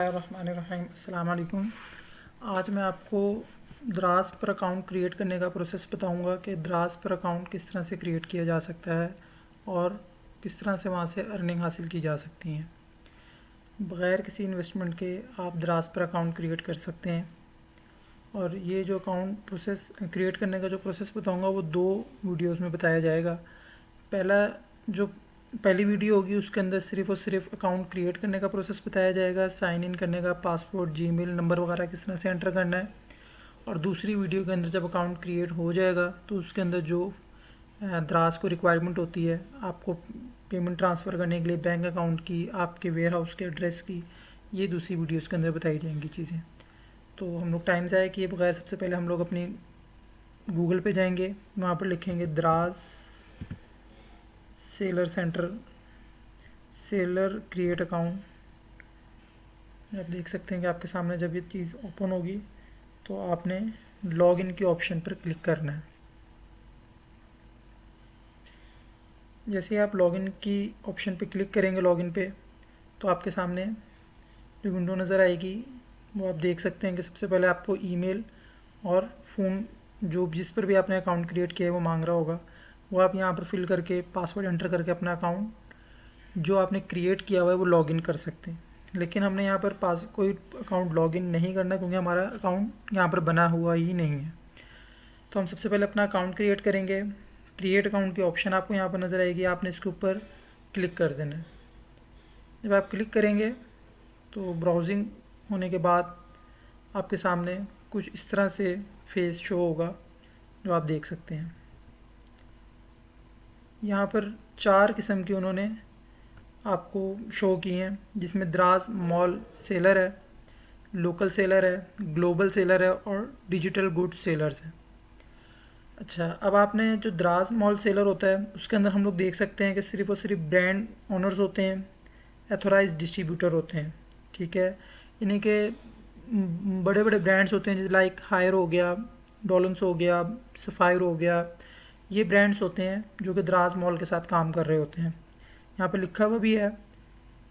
रहमानिर्रहीम। अस्सलाम वालेकुम। आज मैं आपको दराज पर अकाउंट क्रिएट करने का प्रोसेस बताऊंगा कि दराज पर अकाउंट किस तरह से क्रिएट किया जा सकता है और किस तरह से वहां से अर्निंग हासिल की जा सकती हैं। बग़ैर किसी इन्वेस्टमेंट के आप दराज पर अकाउंट क्रिएट कर सकते हैं। और ये जो अकाउंट प्रोसेस क्रिएट करने का जो प्रोसेस बताऊंगा वो 2 वीडियोज़ में बताया जाएगा। जो पहली वीडियो होगी उसके अंदर सिर्फ़ और सिर्फ अकाउंट क्रिएट करने का प्रोसेस बताया जाएगा, साइन इन करने का, पासवर्ड, जीमेल नंबर वगैरह किस तरह से एंटर करना है। और दूसरी वीडियो के अंदर जब अकाउंट क्रिएट हो जाएगा तो उसके अंदर जो दराज को रिक्वायरमेंट होती है आपको पेमेंट ट्रांसफ़र करने के लिए, बैंक अकाउंट की, आपके वेयर हाउस के एड्रेस की, ये दूसरी वीडियोज़ के अंदर बताई जाएंगी चीज़ें। तो हम लोग टाइम ज़ाया किए बगैर सबसे पहले हम लोग अपनी गूगल पे जाएंगे, वहाँ पर लिखेंगे दराज seller centre, seller create account. आप देख सकते हैं कि आपके सामने जब ये चीज़ ओपन होगी तो आपने लॉगिन के ऑप्शन पर क्लिक करना है। जैसे आप लॉगिन की ऑप्शन पर क्लिक करेंगे लॉगिन पे, तो आपके सामने जो विंडो नज़र आएगी वो आप देख सकते हैं कि सबसे पहले आपको ईमेल और फ़ोन जो जिस पर भी आपने अकाउंट क्रिएट किया है वो मांग रहा होगा, वो आप यहाँ पर फिल करके पासवर्ड एंटर करके अपना अकाउंट जो आपने क्रिएट किया हुआ है वो लॉगिन कर सकते हैं। लेकिन हमने यहाँ पर कोई अकाउंट लॉगिन नहीं करना क्योंकि हमारा अकाउंट यहाँ पर बना हुआ ही नहीं है। तो हम सबसे पहले अपना अकाउंट क्रिएट करेंगे। क्रिएट अकाउंट की ऑप्शन आपको यहाँ पर नज़र आएगी, आपने इसके ऊपर क्लिक कर देना है। जब आप क्लिक करेंगे तो ब्राउजिंग होने के बाद आपके सामने कुछ इस तरह से फेस शो होगा जो आप देख सकते हैं। यहाँ पर 4 किस्म की उन्होंने आपको शो की हैं, जिसमें दराज मॉल सेलर है, लोकल सेलर है, ग्लोबल सेलर है और डिजिटल गुड्स सेलर्स है। अच्छा, अब आपने जो दराज मॉल सेलर होता है उसके अंदर हम लोग देख सकते हैं कि सिर्फ़ और सिर्फ ब्रांड ओनर्स होते हैं, एथोराइज डिस्ट्रीब्यूटर होते हैं। ठीक है, इन्हीं के बड़े बड़े ब्रांड्स होते हैं जैसे लाइक हायर हो गया, डॉलन्स हो गया, सफ़ायर हो गया, ये ब्रांड्स होते हैं जो कि दराज मॉल के साथ काम कर रहे होते हैं। यहाँ पे लिखा हुआ भी है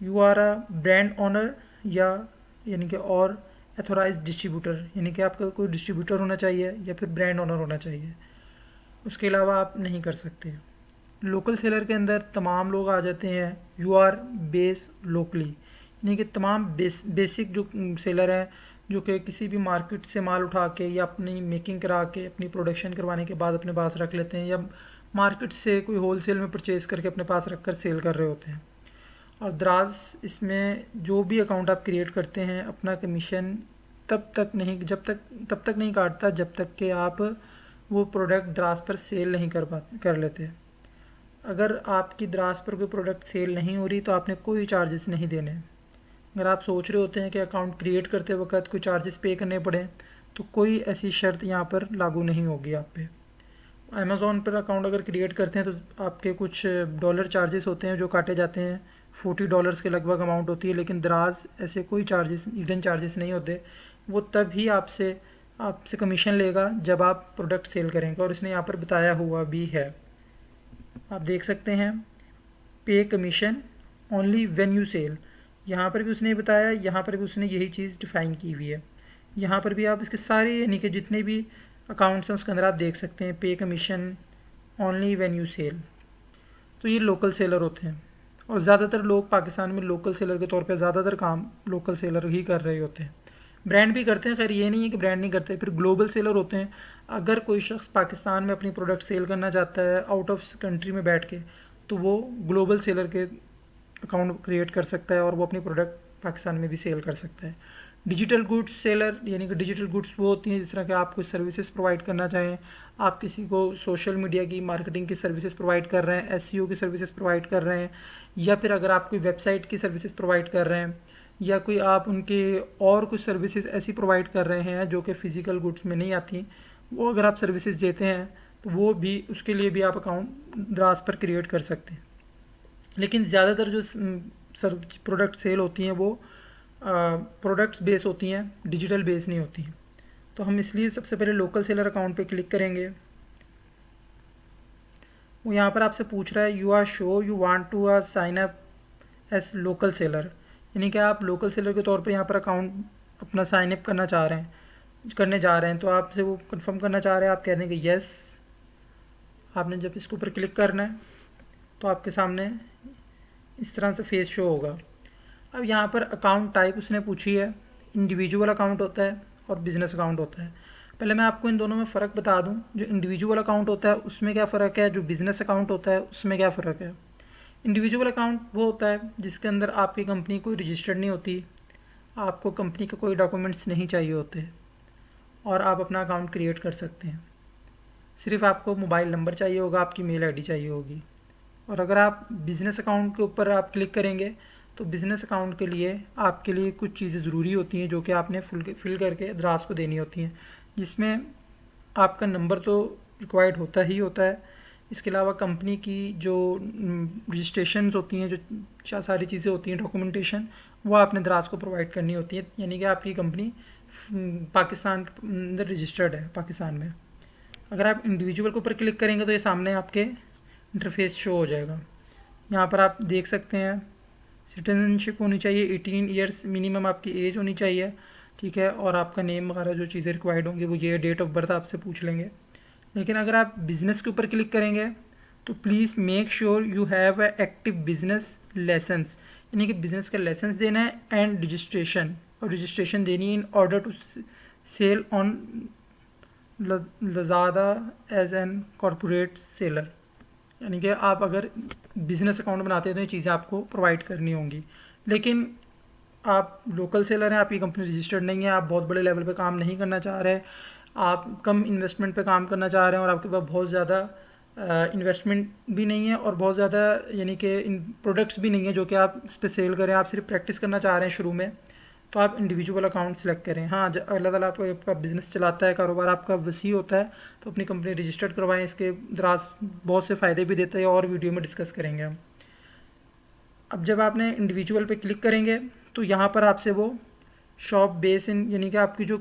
you are a brand owner यानी कि और एथोराइज डिस्ट्रीब्यूटर, यानी कि आपका कोई डिस्ट्रीब्यूटर होना चाहिए या फिर ब्रांड ओनर होना चाहिए, उसके अलावा आप नहीं कर सकते। लोकल सेलर के अंदर तमाम लोग आ जाते हैं, यू आर बेस लोकली, यानी कि तमाम बेसिक जो सेलर हैं जो कि किसी भी मार्केट से माल उठा के या अपनी मेकिंग करा के अपनी प्रोडक्शन करवाने के बाद अपने पास रख लेते हैं, या मार्केट से कोई होलसेल में परचेज़ करके अपने पास रख कर सेल कर रहे होते हैं। और दराज इसमें जो भी अकाउंट आप क्रिएट करते हैं अपना कमीशन तब तक नहीं काटता जब तक कि आप वो प्रोडक्ट दराज पर सेल नहीं कर लेते। अगर आपकी दराज पर कोई प्रोडक्ट सेल नहीं हो रही तो आपने कोई चार्जेस नहीं देने। अगर आप सोच रहे होते हैं कि अकाउंट क्रिएट करते वक्त कोई चार्जेस पे करने पड़े तो कोई ऐसी शर्त यहाँ पर लागू नहीं होगी आप पे। अमेज़ॉन पर अकाउंट अगर क्रिएट करते हैं तो आपके कुछ डॉलर चार्जेस होते हैं जो काटे जाते हैं, $40 के लगभग अमाउंट होती है। लेकिन दराज ऐसे कोई चार्जेस, हिडन चार्जेस नहीं होते। वो तभी आपसे कमीशन लेगा जब आप प्रोडक्ट सेल करेंगे, और इसने यहाँ पर बताया हुआ भी है, आप देख सकते हैं, pay commission only when you sell. यहाँ पर भी उसने बताया, यहाँ पर भी उसने यही चीज़ डिफ़ाइन की हुई है। यहाँ पर भी आप इसके सारे यानी कि जितने भी अकाउंट्स हैं उसके अंदर आप देख सकते हैं pay commission only when you sell. तो ये लोकल सेलर होते हैं और ज़्यादातर लोग पाकिस्तान में लोकल सेलर के तौर पे ज़्यादातर काम लोकल सेलर ही कर रहे होते हैं। ब्रांड भी करते हैं, खैर ये नहीं है कि ब्रांड नहीं करते। फिर ग्लोबल सेलर होते हैं, अगर कोई शख्स पाकिस्तान में अपनी प्रोडक्ट सेल करना चाहता है आउट ऑफ कंट्री में बैठ के, तो वो ग्लोबल सेलर के अकाउंट क्रिएट कर सकता है और वो अपनी प्रोडक्ट पाकिस्तान में भी सेल कर सकता है। डिजिटल गुड्स सेलर, यानी कि डिजिटल गुड्स वो होती हैं जिस तरह के आप कोई सर्विसेज प्रोवाइड करना चाहें, आप किसी को सोशल मीडिया की मार्केटिंग की सर्विसेज प्रोवाइड कर रहे हैं, एसईओ की सर्विसेज प्रोवाइड कर रहे हैं, या फिर अगर आप कोई वेबसाइट की सर्विसेज प्रोवाइड कर रहे हैं, या कोई आप उनके और कुछ सर्विसेज ऐसी प्रोवाइड कर रहे हैं जो कि फ़िज़िकल गुड्स में नहीं आती, वो अगर आप सर्विसेज देते हैं तो वो भी, उसके लिए भी आप अकाउंट दराज पर क्रिएट कर सकते हैं। लेकिन ज़्यादातर जो प्रोडक्ट सेल होती हैं वो प्रोडक्ट्स बेस होती हैं, डिजिटल बेस नहीं होती हैं। तो हम इसलिए सबसे पहले लोकल सेलर अकाउंट पे क्लिक करेंगे। वो यहाँ पर आपसे पूछ रहा है you are sure you want to sign up as local seller, यानी कि आप लोकल सेलर के तौर पर यहाँ पर अकाउंट अपना साइन अप करने जा रहे हैं, तो आपसे वो कंफर्म करना चाह रहे हैं, आप कह देंगे यस। आपने जब इसके ऊपर क्लिक करना है तो आपके सामने इस तरह से फेस शो होगा। अब यहाँ पर अकाउंट टाइप उसने पूछी है, इंडिविजुअल अकाउंट होता है और बिज़नेस अकाउंट होता है। पहले मैं आपको इन दोनों में फ़र्क बता दूं, जो इंडिविजुअल अकाउंट होता है उसमें क्या फ़र्क है, जो बिज़नेस अकाउंट होता है उसमें क्या फ़र्क है। इंडिविजुअल अकाउंट वो होता है जिसके अंदर आपकी कंपनी कोई रजिस्टर्ड नहीं होती, आपको कंपनी के कोई डॉक्यूमेंट्स नहीं चाहिए होते और आप अपना अकाउंट क्रिएट कर सकते हैं। सिर्फ आपको मोबाइल नंबर चाहिए होगा, आपकी मेल आईडी चाहिए होगी। और अगर आप बिज़नेस अकाउंट के ऊपर आप क्लिक करेंगे तो बिज़नेस अकाउंट के लिए आपके लिए कुछ चीज़ें ज़रूरी होती हैं जो कि आपने फिल करके द्रास को देनी होती हैं, जिसमें आपका नंबर तो रिक्वायर्ड होता ही होता है। इसके अलावा कंपनी की जो रजिस्ट्रेशन होती हैं, जो सारी चीज़ें होती हैं डॉक्यूमेंटेशन, वो आपने द्रास को प्रोवाइड करनी होती है। यानी कि आपकी कंपनी पाकिस्तान के अंदर रजिस्टर्ड है, पाकिस्तान में। अगर आप इंडिविजुअल के ऊपर क्लिक करेंगे तो ये सामने आपके इंटरफेस शो हो जाएगा। यहाँ पर आप देख सकते हैं सिटीजनशिप होनी चाहिए, 18 ईयर्स मिनिमम आपकी एज होनी चाहिए, ठीक है। और आपका नेम वगैरह जो चीज़ें रिक्वायर्ड होंगी वो ये, डेट ऑफ बर्थ आपसे पूछ लेंगे। लेकिन अगर आप बिज़नेस के ऊपर क्लिक करेंगे तो please make sure you have a active business license, यानी कि बिज़नेस का लाइसेंस देना है एंड रजिस्ट्रेशन, और रजिस्ट्रेशन देनी है in order to sell on Lazada as an corporate seller. यानी कि आप अगर बिज़नेस अकाउंट बनाते हैं तो ये चीज़ें आपको प्रोवाइड करनी होंगी। लेकिन आप लोकल सेलर हैं, आपकी कंपनी रजिस्टर्ड नहीं है, आप बहुत बड़े लेवल पे काम नहीं करना चाह रहे, आप कम इन्वेस्टमेंट पे काम करना चाह रहे हैं और आपके पास बहुत ज़्यादा इन्वेस्टमेंट भी नहीं है और बहुत ज़्यादा यानी कि इन प्रोडक्ट्स भी नहीं है जो कि आप इस पर सेल करें, आप सिर्फ प्रैक्टिस करना चाह रहे हैं शुरू में, तो आप इंडिविजुअल अकाउंट सेलेक्ट करें। हाँ, अल्लाह ताला आपका बिज़नेस चलाता है, कारोबार आपका वसी होता है, तो अपनी कंपनी रजिस्टर्ड करवाएं। इसके दराज बहुत से फ़ायदे भी देता है और वीडियो में डिस्कस करेंगे हम। अब जब आपने इंडिविजुअल पे क्लिक करेंगे तो यहाँ पर आपसे वो शॉप बेस इन, यानी कि आपकी जो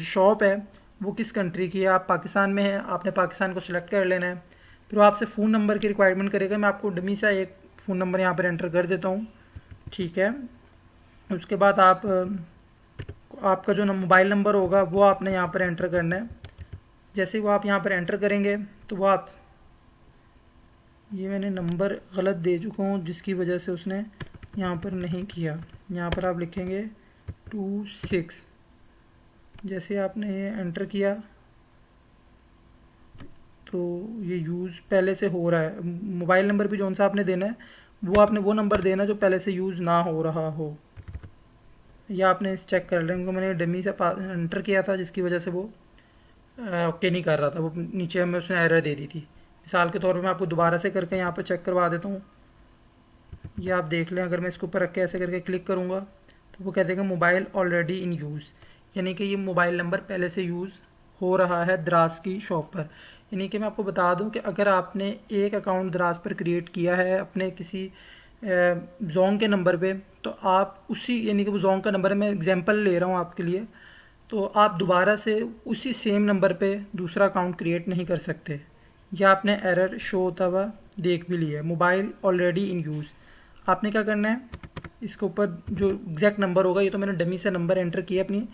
शॉप है वो किस कंट्री की है। आप पाकिस्तान में हैं, आपने पाकिस्तान को सिलेक्ट कर लेना है। फिर वो आपसे फ़ोन नंबर की रिक्वायरमेंट करेगा। मैं आपको डमी सा एक फ़ोन नंबर यहाँ पर एंटर कर देता हूँ, ठीक है। उसके बाद आपका जो मोबाइल नंबर होगा वो आपने यहाँ पर एंटर करना है। जैसे ही वो आप यहाँ पर एंटर करेंगे तो वो आप, ये मैंने नंबर गलत दे चुका हूँ जिसकी वजह से उसने यहाँ पर नहीं किया। यहाँ पर आप लिखेंगे 26। जैसे आपने ये एंटर किया तो ये यूज़ पहले से हो रहा है। मोबाइल नंबर भी जौन सा आपने देना है वो आपने वो नंबर देना जो पहले से यूज़ ना हो रहा हो, या आपने इस चेक कर लेंगे। मैंने डमी से एंटर किया था जिसकी वजह से वो ओके नहीं कर रहा था, वो नीचे हमें उसने एरर दे दी थी। मिसाल के तौर पे मैं आपको दोबारा से करके यहाँ पर चेक करवा देता हूँ। ये आप देख लें, अगर मैं इसके ऊपर रख के ऐसे करके क्लिक करूँगा तो वो कह देगा मोबाइल ऑलरेडी इन यूज़, यानी कि ये मोबाइल नंबर पहले से यूज़ हो रहा है दराज की शॉप पर। यानी कि मैं आपको बता दूं कि अगर आपने एक अकाउंट दराज पर क्रिएट किया है अपने किसी जोंग के नंबर पे, तो आप उसी, यानी कि वो जोंग का नंबर है, मैं एग्जांपल ले रहा हूँ आपके लिए, तो आप दोबारा से उसी सेम नंबर पे दूसरा अकाउंट क्रिएट नहीं कर सकते। यह आपने एरर शो होता हुआ देख भी लिया, मोबाइल ऑलरेडी इन यूज़। आपने क्या करना है, इसके ऊपर जो एग्जैक्ट नंबर होगा, ये तो मैंने डमी से नंबर एंटर किया अपनी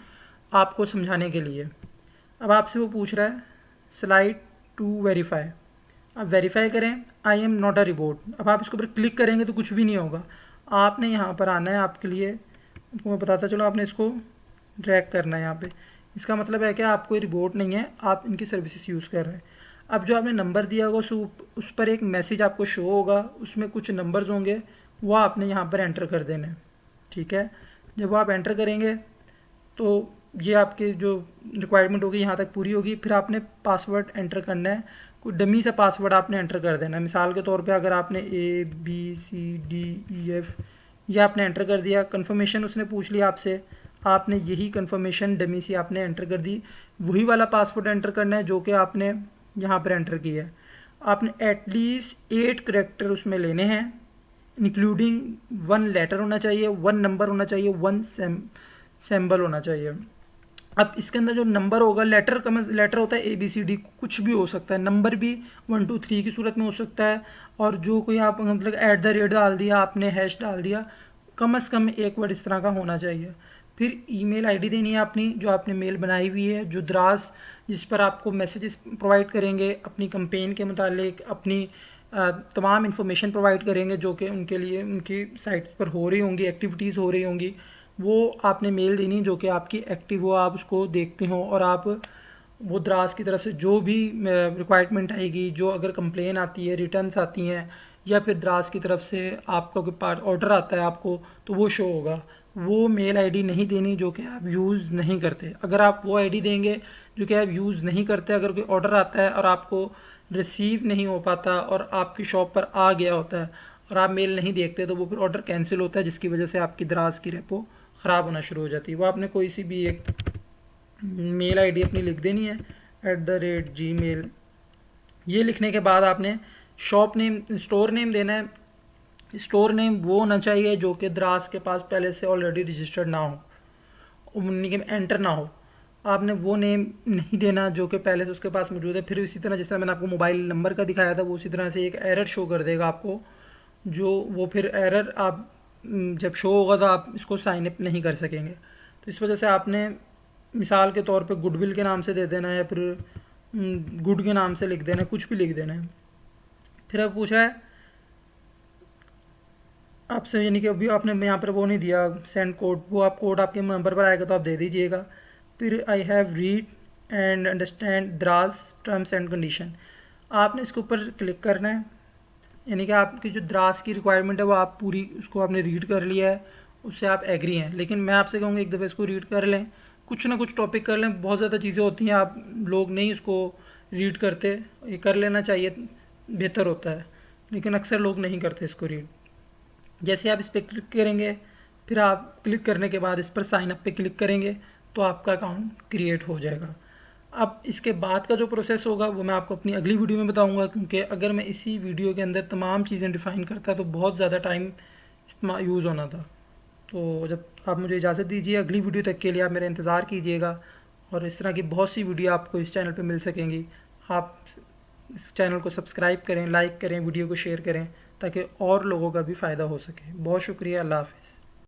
आपको समझाने के लिए। अब आपसे वो पूछ रहा है स्लाइड टू वेरीफाई, आप वेरीफाई करें I am not a report. अब आप इसके ऊपर क्लिक करेंगे तो कुछ भी नहीं होगा, आपने यहाँ पर आना है। आपके लिए आपको मैं बताता चलो, आपने इसको ड्रैग करना है यहाँ पे। इसका मतलब है कि आप कोई रिपोर्ट नहीं है, आप इनकी सर्विसेज यूज़ कर रहे हैं। अब जो आपने नंबर दिया होगा उस पर एक मैसेज आपको शो होगा, उसमें कुछ नंबर्स होंगे, वो आपने यहाँ पर एंटर कर देना है, ठीक है। जब वो आप एंटर करेंगे तो ये आपके जो रिक्वायरमेंट होगी यहाँ तक पूरी होगी। फिर आपने पासवर्ड एंटर करना है, कोई डमी सा पासवर्ड आपने एंटर कर देना है। मिसाल के तौर पे अगर आपने ABCDEF ये आपने एंटर कर दिया, कंफर्मेशन उसने पूछ लिया आपसे, आपने यही कंफर्मेशन डमी सी आपने एंटर कर दी। वही वाला पासवर्ड एंटर करना है जो कि आपने यहाँ पर एंटर किया है। आपने एटलीस्ट 8 करेक्टर उसमें लेने हैं, इंक्लूडिंग 1 लेटर होना चाहिए, 1 नंबर होना चाहिए, 1 सिंबल होना चाहिए। अब इसके अंदर जो नंबर होगा, लेटर होता है ABCD, कुछ भी हो सकता है। नंबर भी 1 2 3 की सूरत में हो सकता है, और जो कोई आप मतलब @ डाल दिया आपने, हैश डाल दिया, कम से कम एक वर्ड इस तरह का होना चाहिए। फिर ईमेल आईडी देनी है अपनी, जो आपने मेल बनाई हुई है, जो द्रास जिस पर आपको मैसेजेस प्रोवाइड करेंगे अपनी कंपेन के मुतालिक, अपनी तमाम इन्फॉर्मेशन प्रोवाइड करेंगे जो कि उनके लिए उनकी साइट्स पर हो रही होंगी, एक्टिविटीज़ हो रही होंगी, वो आपने मेल देनी जो कि आपकी एक्टिव हो, आप उसको देखते हो, और आप वो द्रास की तरफ से जो भी रिक्वायरमेंट आएगी, जो अगर कंप्लेन आती है, रिटर्न्स आती हैं, या फिर द्रास की तरफ से आपका कोई पार्ट ऑर्डर आता है आपको, तो वो शो होगा। वो मेल आईडी नहीं देनी जो कि आप यूज़ नहीं करते। अगर आप वो आईडी देंगे जो कि आप यूज़ नहीं करते, अगर कोई ऑर्डर आता है और आपको रिसीव नहीं हो पाता और आपकी शॉप पर आ गया होता है और आप मेल नहीं देखते, तो वो फिर ऑर्डर कैंसिल होता है, जिसकी वजह से आपकी द्रास की रेपो ख़राब होना शुरू हो जाती है। वो आपने कोई सी भी एक मेल आईडी अपनी लिख देनी है @gmail। ये लिखने के बाद आपने शॉप नेम, स्टोर नेम देना है। स्टोर नेम वो होना चाहिए जो कि द्रास के पास पहले से ऑलरेडी रजिस्टर्ड ना हो, उन्हीं के एंटर ना हो। आपने वो नेम नहीं देना जो कि पहले से उसके पास मौजूद है। फिर इसी तरह जिस तरह मैंने आपको मोबाइल नंबर का दिखाया था, वो उसी तरह से एक एरर शो कर देगा आपको, जो वो फिर एरर आप जब शो होगा तो आप इसको साइन अप नहीं कर सकेंगे। तो इस वजह से आपने मिसाल के तौर पे गुडविल के नाम से दे देना है, या फिर गुड के नाम से लिख देना है, कुछ भी लिख देना है। फिर अब पूछा है आपसे, यानी कि अभी आपने यहाँ पर वो नहीं दिया सेंड कोड, वो आप कोड आपके नंबर पर आएगा तो आप दे दीजिएगा। फिर I have read and understand Dras terms and condition, आपने इसके ऊपर क्लिक करना है। यानी कि आपकी जो द्रास की रिक्वायरमेंट है वो आप पूरी उसको आपने रीड कर लिया है, उससे आप एग्री हैं। लेकिन मैं आपसे कहूँगा एक दफ़ा इसको रीड कर लें, कुछ ना कुछ टॉपिक कर लें। बहुत ज़्यादा चीज़ें होती हैं, आप लोग नहीं इसको रीड करते, ये कर लेना चाहिए, बेहतर होता है, लेकिन अक्सर लोग नहीं करते इसको रीड। जैसे आप इस पर क्लिक करेंगे, फिर आप क्लिक करने के बाद इस पर साइन अप पे क्लिक करेंगे तो आपका अकाउंट क्रिएट हो जाएगा। अब इसके बाद का जो प्रोसेस होगा वो मैं आपको अपनी अगली वीडियो में बताऊंगा, क्योंकि अगर मैं इसी वीडियो के अंदर तमाम चीज़ें डिफ़ाइन करता तो बहुत ज़्यादा टाइम यूज़ होना था। तो जब आप मुझे इजाज़त दीजिए, अगली वीडियो तक के लिए आप मेरा इंतज़ार कीजिएगा, और इस तरह की बहुत सी वीडियो आपको इस चैनल पर मिल सकेंगी। आप इस चैनल को सब्सक्राइब करें, लाइक करें, वीडियो को शेयर करें, ताकि और लोगों का भी फ़ायदा हो सके। बहुत शुक्रिया, अल्लाह हाफ़िज़।